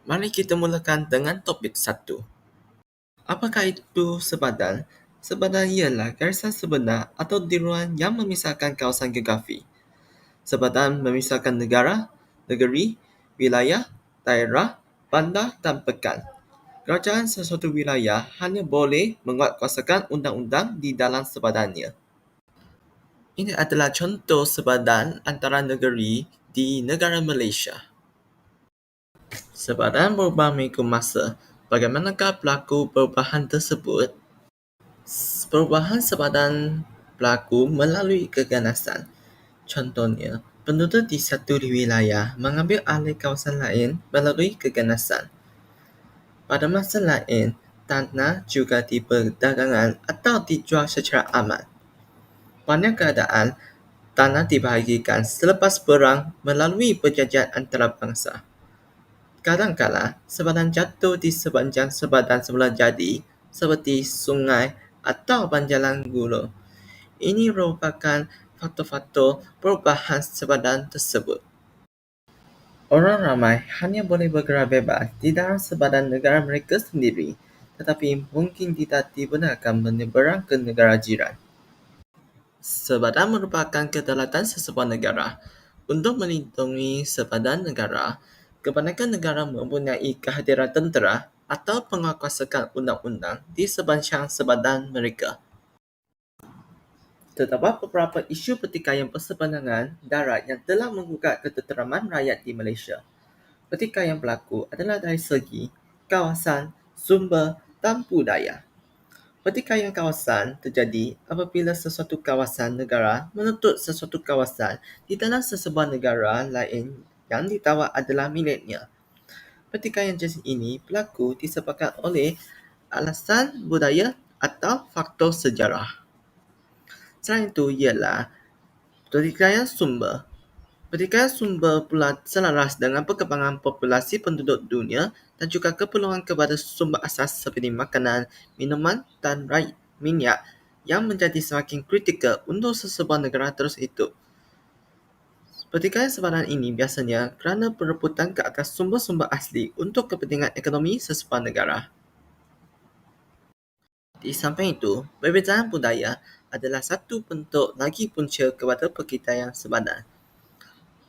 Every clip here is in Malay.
Mari kita mulakan dengan topik 1. Apakah itu sepadan? Sepadan ialah garisan sebenar atau tiruan yang memisahkan kawasan geografi. Sepadan memisahkan negara, negeri, wilayah, daerah, bandar dan pekan. Kerajaan sesuatu wilayah hanya boleh menguatkuasakan undang-undang di dalam sepadannya. Ini adalah contoh sepadan antara negeri di negara Malaysia. Sepadan berubah mengikut masa. Bagaimanakah berlaku perubahan tersebut? Perubahan sepadan berlaku melalui keganasan. Contohnya, penduduk di satu wilayah mengambil alih kawasan lain melalui keganasan. Pada masa lain, tanah juga diperdagangkan atau dijual secara aman. Banyak keadaan, tanah dibahagikan selepas perang melalui perjanjian antarabangsa. Kadang-kala, sepadan jatuh di sepanjang sepadan semula jadi, seperti sungai atau banjalan gula. Ini merupakan faktor-faktor perubahan sepadan tersebut. Orang ramai hanya boleh bergerak bebas di dalam sepadan negara mereka sendiri, tetapi mungkin tidak dibenarkan menyeberang ke negara jiran. Sepadan merupakan kedaulatan sesebuah negara. Untuk melindungi sepadan negara, kebanyakan negara mempunyai kehadiran tentera atau penguatkuasaan undang-undang di sepanjang sepadan mereka. Terdapat beberapa isu pertikaian perseorangan darat yang telah menggugat ketenteraman rakyat di Malaysia. Pertikaian berlaku adalah dari segi kawasan, sumber dan budaya. Pertikaian kawasan terjadi apabila sesuatu kawasan negara menuntut sesuatu kawasan di dalam sesebuah negara lain yang ditawar adalah miliknya. Pertikaian jenis ini berlaku disebabkan oleh alasan budaya atau faktor sejarah. Selain itu ialah pertikaian sumber. Pertikaian sumber pula selaras dengan perkembangan populasi penduduk dunia dan juga keperluan kepada sumber asas seperti makanan, minuman dan minyak yang menjadi semakin kritikal untuk sesebuah negara terus hidup. Pertikaian sepadan ini biasanya kerana perebutan ke atas sumber-sumber asli untuk kepentingan ekonomi sesebuah negara. Di samping itu, perbezaan budaya adalah satu bentuk lagi punca kepada pertikaian sepadan.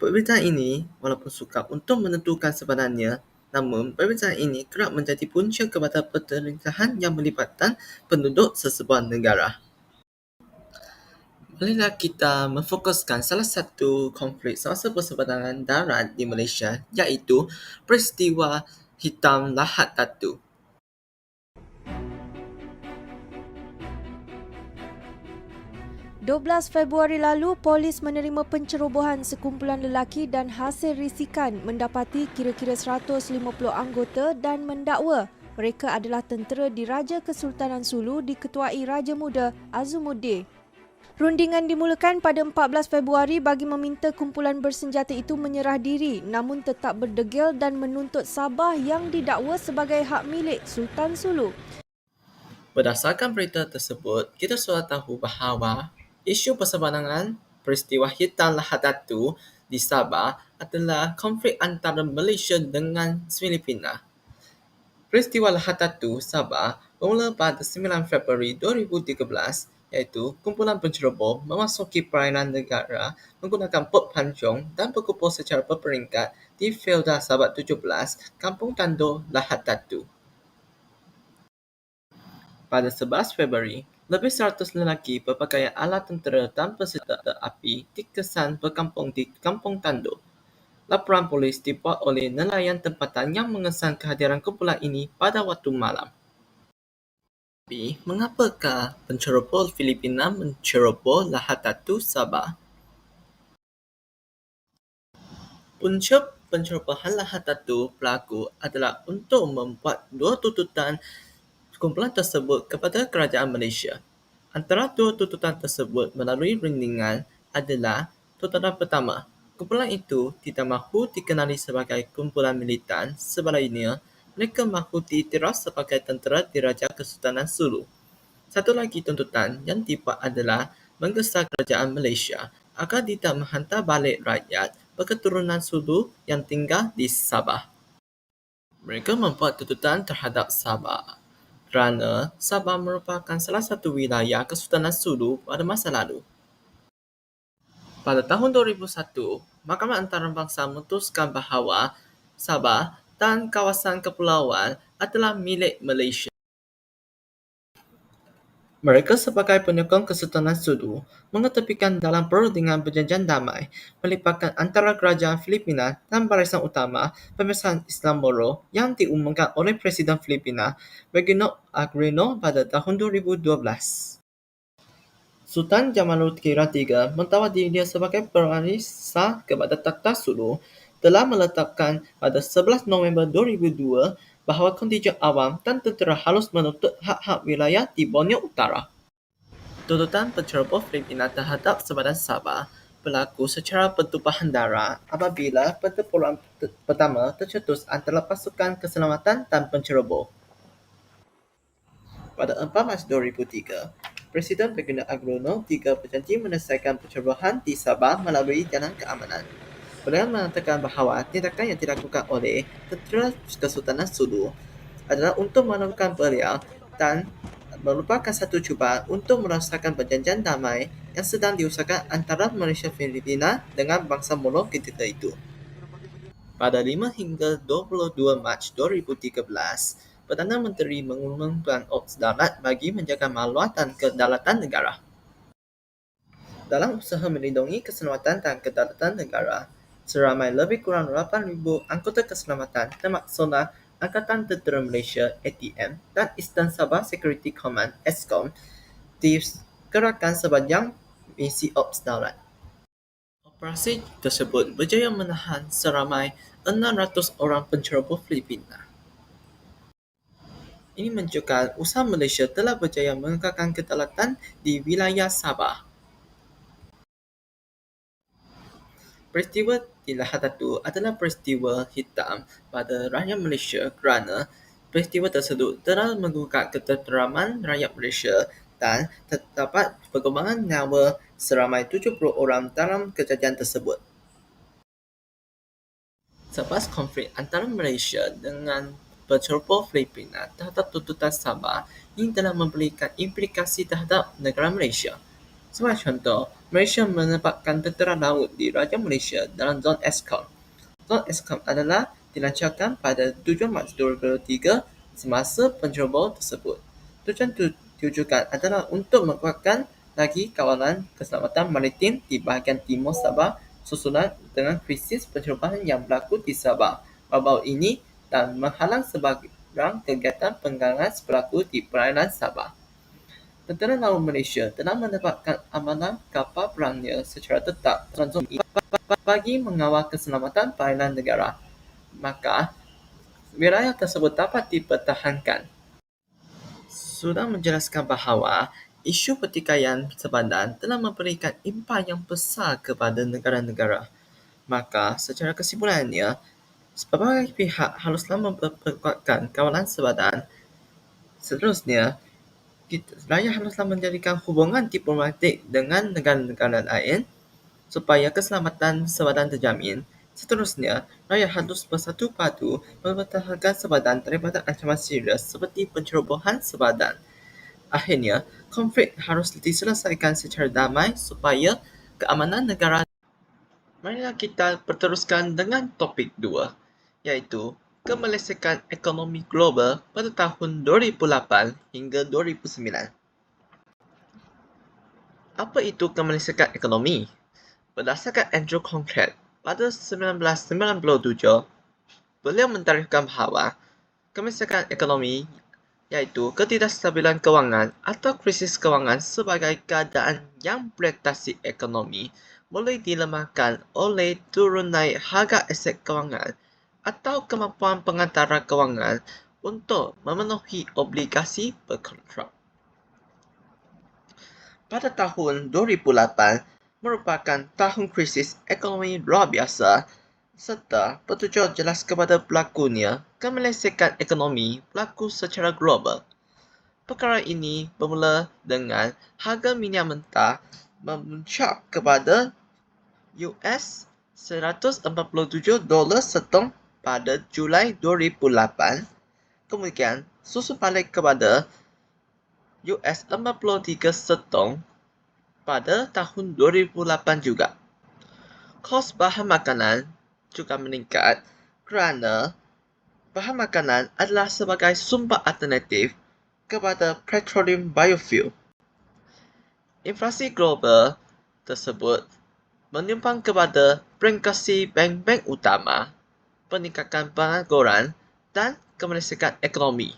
Perbezaan ini, walaupun sukar untuk menentukan sebenarnya, namun perbezaan ini kerap menjadi punca kepada pertelingkahan yang melibatkan penduduk sesebuah negara. Marilah kita memfokuskan salah satu konflik semasa persepadan darat di Malaysia, iaitu peristiwa Hitam Lahad Datu. 12 Februari lalu, polis menerima pencerobohan sekumpulan lelaki dan hasil risikan mendapati kira-kira 150 anggota dan mendakwa mereka adalah tentera Diraja Kesultanan Sulu diketuai Raja Muda Azumuddin. Rundingan dimulakan pada 14 Februari bagi meminta kumpulan bersenjata itu menyerah diri namun tetap berdegil dan menuntut Sabah yang didakwa sebagai hak milik Sultan Sulu. Berdasarkan berita tersebut, kita sudah tahu bahawa isu persebarangan peristiwa Hitam Lahad Datu di Sabah adalah konflik antara Malaysia dengan Filipina. Peristiwa Lahad Datu Sabah bermula pada 9 Februari 2013, iaitu kumpulan penceroboh memasuki perairan negara menggunakan bot pancung dan berkumpul secara berperingkat di Felda Sabak 17, Kampung Tandor, Lahad Datu. Pada 11 Februari, lebih 100 lelaki berpakaian ala tentera dan pesenjata api dikesan berkampung di Kampung Tandor. Laporan polis dibuat oleh nelayan tempatan yang mengesan kehadiran kumpulan ini pada waktu malam. Tapi, mengapakah penceroboh Filipina menceroboh Lahad Datu Sabah? Punca pencerobohan Lahad Datu berlaku adalah untuk membuat dua tuntutan kumpulan tersebut kepada kerajaan Malaysia. Antara dua tuntutan tersebut melalui rundingan adalah tuntutan pertama, kumpulan itu tidak mahu dikenali sebagai kumpulan militan, sebaliknya mereka mahu diiktiraf sebagai tentera Diraja Kesultanan Sulu. Satu lagi tuntutan yang dibuat adalah menggesa kerajaan Malaysia agar tidak menghantar balik rakyat berketurunan Sulu yang tinggal di Sabah. Mereka membuat tuntutan terhadap Sabah kerana Sabah merupakan salah satu wilayah Kesultanan Sulu pada masa lalu. Pada tahun 2001, Mahkamah Antarabangsa memutuskan bahawa Sabah dan kawasan kepulauan adalah milik Malaysia. Mereka sebagai penyokong Kesultanan Sulu mengetepikan dalam perundingan perjanjian damai melibatkan antara Kerajaan Filipina dan Barisan Utama Pembebasan Islam Moro yang diumumkan oleh Presiden Filipina Bernardo Aquino pada tahun 2012. Sultan Jamaluddin III mentawar dirinya sebagai pewaris sah kepada takhta Sulu telah meletakkan pada 11 November 2002 bahawa kontijen awam dan tentera harus menuntut hak-hak wilayah di Borneo Utara. Tuntutan penceroboh Filipina terhadap sempadan Sabah berlaku secara pertumpahan darah apabila pertempuran pertama tercetus antara pasukan keselamatan dan penceroboh. Pada 4 Mac 2003, Presiden Bernardo Aquino III berjanji menyelesaikan pencerobohan di Sabah melalui jalan keamanan. Beliau mengatakan bahawa tindakan yang dilakukan oleh tentera Kesultanan Sulu adalah untuk menemukan beliau dan merupakan satu cubaan untuk merosakkan perjanjian damai yang sedang diusahakan antara Malaysia Filipina dengan bangsa Moro ketika itu. Pada 5 hingga 22 Mac 2013, Perdana Menteri mengumumkan Ops Darat bagi menjaga maluah dan kedaulatan negara. Dalam usaha melindungi keselamatan dan kedaulatan negara, seramai lebih kurang 8,000 anggota keselamatan termaksudlah Angkatan Tentera Malaysia (ATM) dan Eastern Sabah Security Command (ESCOM) dikerahkan sepanjang misi Ops Darat. Operasi tersebut berjaya menahan seramai 600 orang penceroboh Filipina. Ini menunjukkan usaha Malaysia telah berjaya mengekalkan kedaulatan di wilayah Sabah. Peristiwa di Lahad Datu adalah peristiwa hitam pada rakyat Malaysia kerana peristiwa tersebut telah menggugat ketenteraman rakyat Malaysia dan terdapat perkembangan nyawa seramai 70 orang dalam kejadian tersebut. Selepas konflik antara Malaysia dengan penceroboh Filipina terhadap tuntutan Sabah, ini telah memberikan implikasi terhadap negara Malaysia. Sebagai contoh, Malaysia menempatkan tentera laut di Raja Malaysia dalam zon ESCOM. Zon ESCOM adalah dilancarkan pada 7 Mac 2003 semasa penceroboh tersebut. Tujuan ditujukan adalah untuk menguatkan lagi kawalan keselamatan maritim di bahagian timur Sabah susulan dengan krisis pencerobohan yang berlaku di Sabah baru-baru ini dan menghalang sebarang kegiatan penggalangan berlaku di perairan Sabah. Tentera Laut Malaysia telah menempatkan amalan kapal perangnya secara tetap dalam zon ini bagi mengawal keselamatan perairan negara. Maka, wilayah tersebut dapat dipertahankan. Sudah menjelaskan bahawa isu pertikaian sempadan telah memberikan impak yang besar kepada negara-negara. Maka, secara kesimpulannya, berbagai pihak haruslah memperkuatkan kawalan sempadan. Seterusnya, rakyat haruslah menjadikan hubungan diplomatik dengan negara-negara lain supaya keselamatan sempadan terjamin. Seterusnya, rakyat harus bersatu padu mempertahankan sempadan daripada ancaman serius seperti pencerobohan sempadan. Akhirnya, konflik harus diselesaikan secara damai supaya keamanan negara. Marilah kita berteruskan dengan topik 2, iaitu kemelesaikan ekonomi global pada tahun 2008 hingga 2009. Apa itu kemelesaikan ekonomi? Berdasarkan Andrew Concrete, pada 1997, beliau mentarifkan bahawa kemelesaikan ekonomi iaitu ketidakstabilan kewangan atau krisis kewangan sebagai keadaan yang beradaptasi ekonomi boleh dilemahkan oleh turun naik harga aset kewangan atau kemampuan pengantara kewangan untuk memenuhi obligasi berkontrak. Pada tahun 2008 merupakan tahun krisis ekonomi luar biasa serta bertujuan jelas kepada berlakunya kemelesaikan ekonomi berlaku secara global. Perkara ini bermula dengan harga minyak mentah memuncak kepada $147 setong pada Julai 2008, kemudian susul balik kepada US$43 setong pada tahun 2008 juga. Kos bahan makanan juga meningkat kerana bahan makanan adalah sebagai sumber alternatif kepada petroleum biofuel. Inflasi global tersebut menyumbang kepada peringkasi bank-bank utama, peningkatan pengangguran dan kemerdekaan ekonomi.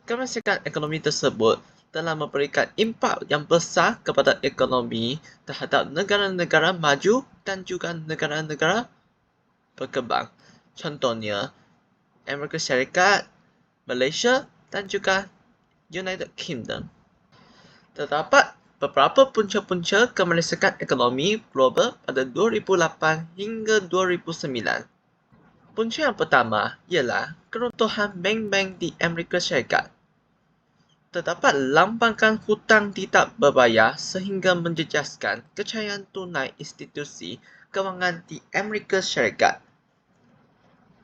Kemerdekaan ekonomi tersebut telah memberikan impak yang besar kepada ekonomi terhadap negara-negara maju dan juga negara-negara berkembang. Contohnya, Amerika Syarikat, Malaysia dan juga United Kingdom. Terdapat beberapa punca-punca kemerdekaan ekonomi global pada 2008 hingga 2009. Punca yang pertama ialah keruntuhan bank-bank di Amerika Syarikat. Terdapat lambangan hutang tidak berbayar sehingga menjejaskan kejayaan tunai institusi kewangan di Amerika Syarikat.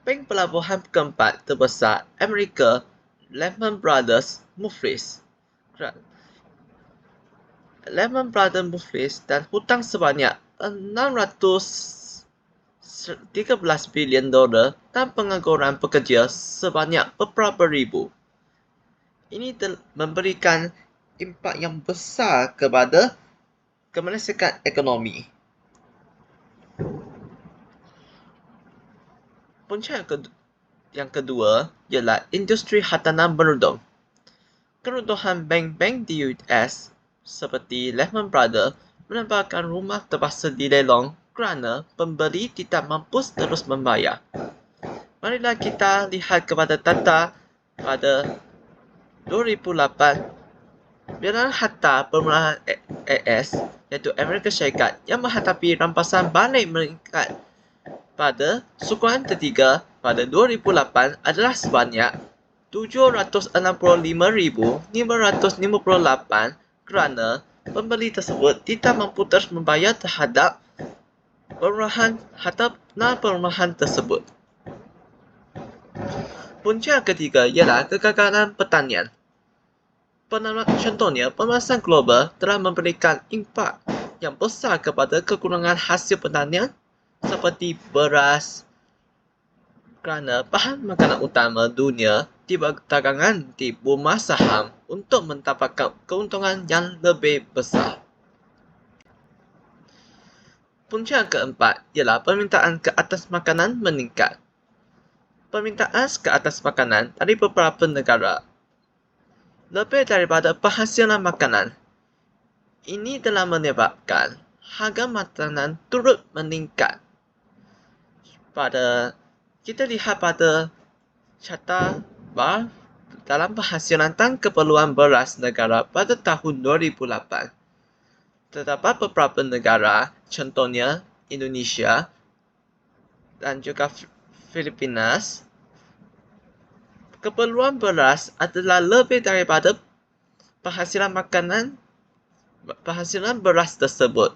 Bank pelabuhan keempat terbesar Amerika, Lehman Brothers Muflis. Lehman Brothers Muflis dan hutang sebanyak $613 bilion dan pengangguran pekerja sebanyak beberapa ribu. Ini memberikan impak yang besar kepada kemerdekaan ekonomi. Punca yang kedua ialah industri hartanah merudum. Keruntuhan bank-bank di US seperti Lehman Brothers menyebabkan rumah terpaksa dilelong kerana pembeli tidak mampu terus membayar. Marilah kita lihat kepada data pada 2008, bilangan harta permulaan AS iaitu Amerika Syarikat yang menghadapi rampasan balik meningkat pada sukuran ketiga pada 2008 adalah sebanyak 765,558 kerana pembeli tersebut tidak mampu terus membayar terhadap harta perumahan tersebut. Punca ketiga ialah kegagalan pertanian. Contohnya, pemanasan global telah memberikan impak yang besar kepada kekurangan hasil pertanian seperti beras kerana bahan makanan utama dunia diperdagangkan di bursa saham untuk mendapatkan keuntungan yang lebih besar. Punca keempat ialah permintaan ke atas makanan meningkat. Permintaan ke atas makanan dari beberapa negara lebih daripada penghasilan makanan. Ini telah menyebabkan harga makanan turut meningkat. Kita lihat pada carta bar dalam penghasilan dan keperluan beras negara pada tahun 2008. Terdapat beberapa negara, contohnya Indonesia dan juga Filipinas, keperluan beras adalah lebih daripada penghasilan beras tersebut.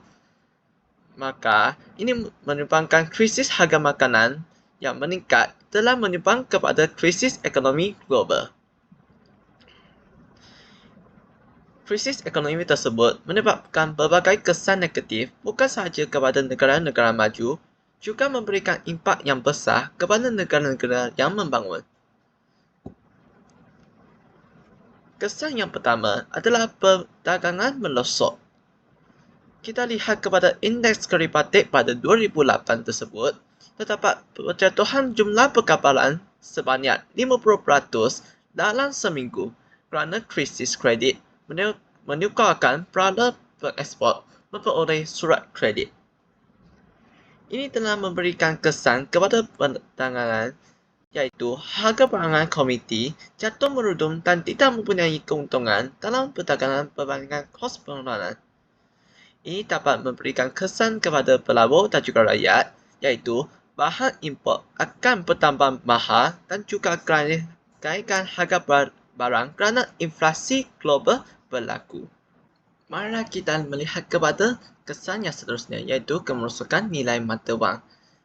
Maka, ini menyumbangkan krisis harga makanan yang meningkat telah menyumbang kepada krisis ekonomi global. Krisis ekonomi tersebut menyebabkan berbagai kesan negatif bukan sahaja kepada negara-negara maju, juga memberikan impak yang besar kepada negara-negara yang membangun. Kesan yang pertama adalah perdagangan melosot. Kita lihat kepada indeks keripatik pada 2008 tersebut, terdapat perjatuhan jumlah perkapalan sebanyak 50% dalam seminggu kerana krisis kredit menyukarkan para pengekspor memperoleh surat kredit. Ini telah memberikan kesan kepada perdagangan iaitu harga barangan komoditi jatuh merudum dan tidak mempunyai keuntungan dalam perdagangan berbandingan kos pengeluaran. Ini dapat memberikan kesan kepada pelabur dan juga rakyat iaitu bahan import akan bertambah mahal dan juga kenaikan harga barang kerana inflasi global berlaku. Marilah kita melihat kepada kesan yang seterusnya iaitu kemerosakan nilai mata wang.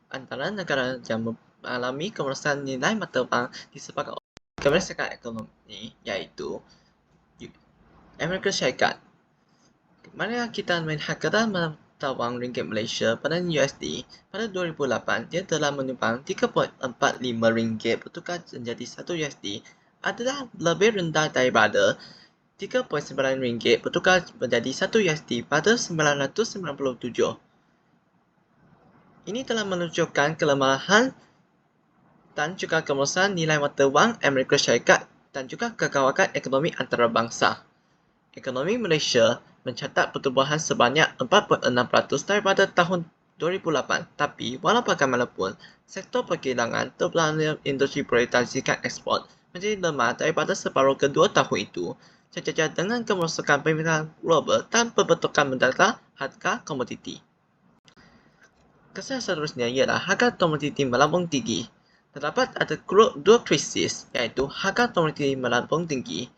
antara negara yang mengalami kemerosotan nilai mata wang disebabkan oleh kemerosotan ekonomi, iaitu Amerika Syarikat. Marilah kita melihat kadar mata wang ringgit Malaysia pada USD. Pada 2008, dia telah menyumbang 3.45 ringgit bertukar menjadi 1 USD adalah lebih rendah daripada 3.9 ringgit bertukar menjadi 1 USD pada 1997. Ini telah menunjukkan kelemahan dan juga kemerosotan nilai mata wang Amerika Syarikat dan juga kekawakan ekonomi antarabangsa. Ekonomi Malaysia mencatat pertumbuhan sebanyak 4.6% daripada tahun 2008. Tapi, walau bagaimanapun, sektor perkilangan terbelakang industri prioritaskan ekspor menjadi lemah daripada separuh kedua tahun itu, sejajar dengan kemerosotan permintaan global dan pembentukan mendadak harga komoditi. Kesan seterusnya ialah harga komoditi melambung tinggi. Terdapat ada dua krisis, iaitu harga komoditi melambung tinggi.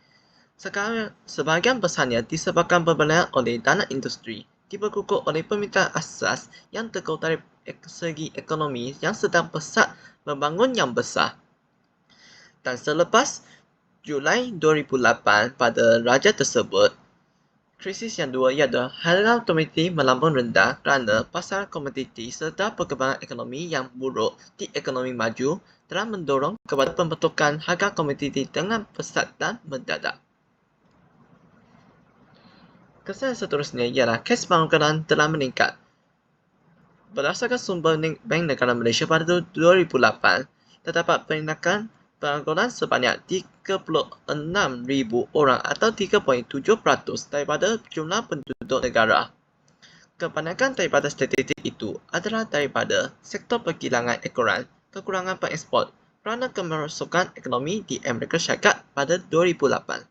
Sebahagian besarnya disebabkan pembelian oleh dana industri, dibekukuh oleh permintaan asas yang teguh dari segi ekonomi yang sedang pesat membangun yang besar. Dan selepas Julai 2008 pada raja tersebut, krisis yang dua iaitu harga komoditi melambung rendah kerana pasar komoditi serta perkembangan ekonomi yang buruk di ekonomi maju telah mendorong kepada pembentukan harga komoditi dengan pesat dan mendadak. Kesan seterusnya ialah kes pengangguran telah meningkat. Berdasarkan sumber Bank Negara Malaysia pada 2008, terdapat peningkatan pengangguran sebanyak 36,000 orang atau 3.7% daripada jumlah penduduk negara. Kebanyakan daripada statistik itu adalah daripada sektor perkilangan ekoran, kekurangan pengekspor kerana kemerosotan ekonomi di Amerika Syarikat pada 2008.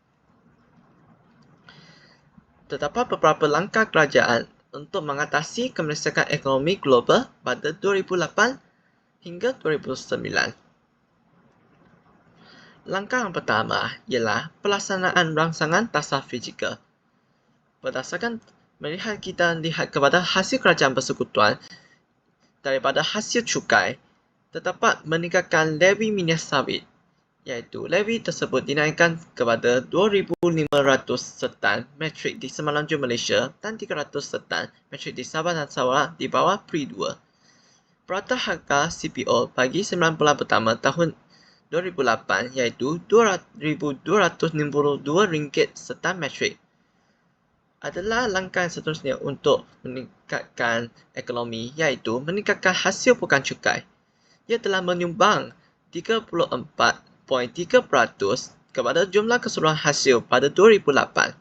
Terdapat beberapa langkah kerajaan untuk mengatasi kemerosotan ekonomi global pada 2008 hingga 2009. Langkah yang pertama ialah pelaksanaan rangsangan tasar fizikal. Berdasarkan melihat kita lihat kepada hasil kerajaan persekutuan daripada hasil cukai, terdapat meningkatkan levy minyak sawit, iaitu levy tersebut dinaikkan kepada 2,500 setan metrik di Semenanjung Malaysia dan 300 setan metrik di Sabah dan Sarawak di bawah Pri 2. Peratus harga CPO bagi 9 bulan pertama tahun 2008 iaitu RM2,262 setan metrik. Adalah langkah seterusnya untuk meningkatkan ekonomi iaitu meningkatkan hasil bukan cukai. Ia telah menyumbang 34.3% kepada jumlah keseluruhan hasil pada 2008.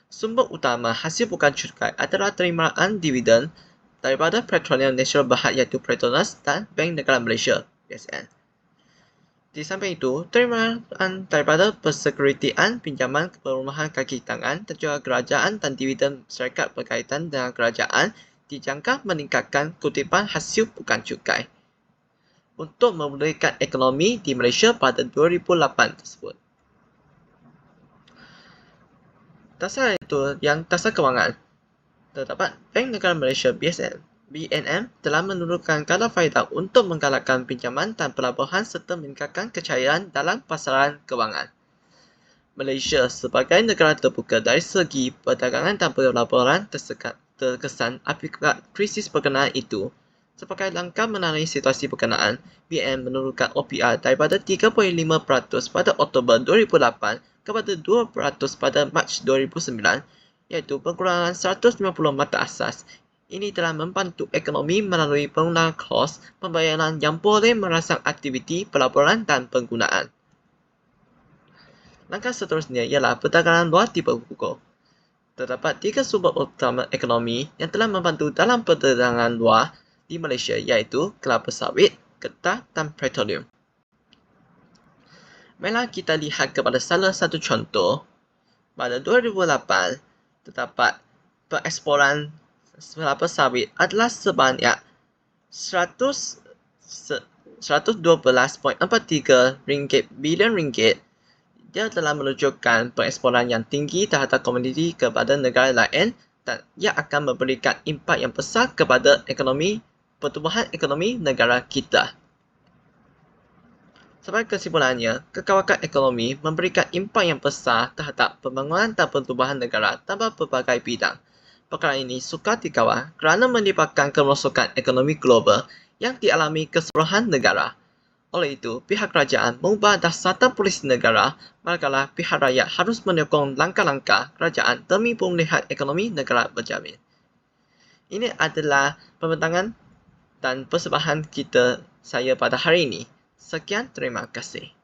Sumber utama hasil bukan cukai adalah terimaan dividen daripada Petroleum Nasional Berhad iaitu Petronas dan Bank Negara Malaysia (BSN). Di samping itu, terimaan daripada persekuritian pinjaman perumahan kaki tangan dan juga kerajaan dan dividen syarikat berkaitan dengan kerajaan dijangka meningkatkan kutipan hasil bukan cukai untuk memulihkan ekonomi di Malaysia pada 2008 tersebut. Dasar itu yang dasar kewangan. Terdapat Bank Negara Malaysia BNM telah menurunkan kadar faedah untuk menggalakkan pinjaman dan pelaburan serta meningkatkan kecayaan dalam pasaran kewangan. Malaysia sebagai negara terbuka dari segi perdagangan dan pelaburan terkesan akibat krisis berkenaan itu. Sebagai langkah menangani situasi berkenaan, BNM menurunkan OPR daripada 3.5% pada Oktober 2008 kepada 2% pada Mac 2009, iaitu pengurangan 150 mata asas. Ini telah membantu ekonomi melalui penggunaan kos pembayaran yang boleh merangsang aktiviti pelaburan dan penggunaan. Langkah seterusnya ialah perdagangan luar dibekukuh. Terdapat 3 sumber utama ekonomi yang telah membantu dalam perdagangan luar di Malaysia iaitu kelapa sawit, getah dan petroleum. Marilah kita lihat kepada salah satu contoh. Pada 2008, terdapat pengeksporan kelapa sawit adalah sebanyak 112.43 bilion ringgit. Dia telah menunjukkan pengeksporan yang tinggi terhadap komoditi kepada negara lain dan ia akan memberikan impak yang besar kepada ekonomi pertumbuhan ekonomi negara kita. Sebagai kesimpulannya, kekawakan ekonomi memberikan impak yang besar terhadap pembangunan dan pertumbuhan negara dalam berbagai bidang. Perkara ini sukar dikawal kerana melibatkan kemerosokan ekonomi global yang dialami keseluruhan negara. Oleh itu, pihak kerajaan mengubah dasatan polisi negara, manakala pihak rakyat harus menyokong langkah-langkah kerajaan demi pemulihan ekonomi negara berjamin. Ini adalah pembentangan dan persembahan saya pada hari ini. Sekian, terima kasih.